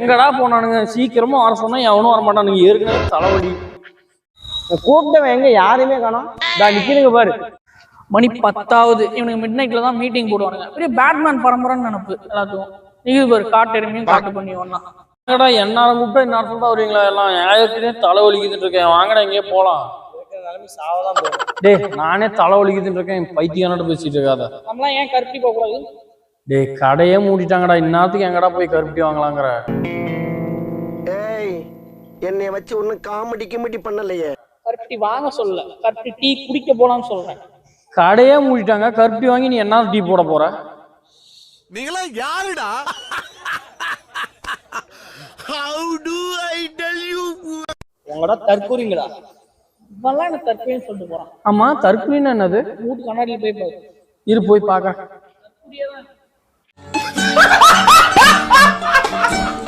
எங்கடா போனானுங்க? சீக்கிரமா வர சொன்னா எவனும் வர மாட்டானுங்க. ஏற்கனவே தலைவலி. கூப்பிட்டவன் எங்க யாருமே காணோம். நிக்கிறீங்க பாரு. மணி 10 இவனுக்கு மிட் நைட்ல தான் மீட்டிங் போடுவானுங்க. பெரிய பேட்மேன் பரம்பரைன்னு நினைப்பு எல்லாத்துக்கும். நீங்க பாரு காட்டு எருமையும் காட்டு பண்ணி ஒன்னா. என்னடா என்னால கூப்பிட்டா இன்னார் சொல்லிட்டு வருவீங்களா எல்லாம்? ஏற்கனவே தலைவலிக்குதுன்னு இருக்கேன். வாங்கடா எங்கேயே போலாம். டேய் நானே தலைவலிக்குதுன்னு இருக்கேன். பைத்தியானட்டு பேசிட்டு இருக்காத. நம்மளாம் ஏன் கருப்பி போக கூடாது? டேய் கடையே மூடிட்டாங்கடா. இந்நேரத்துக்கு எங்கடா போய் கருப்பட்டி வாங்கலாங்கிற? ஏய் என்னைய வச்சு ஒன்னும் காமெடி பண்ணலையே. கருப்பட்டி வாங்க சொல்லல, கருப்பட்டி டீ குடிக்க போலான்னு சொல்றேன். கடையே மூடிட்டாங்க. கருப்பட்டி வாங்கி நீ என்ன டீ போட போற? நீங்களா யாருடா? How do I tell you? உங்களோட தற்கூறிங்களா? இப்பெல்லாம் எனக்கு தற்கொலைன்னு சொல்லிட்டு போறான். ஆமா தற்கொலைன்னா என்னது? வீட்டு கண்ணாடியில் போய் பாரு. இரு போய் பார்க்க.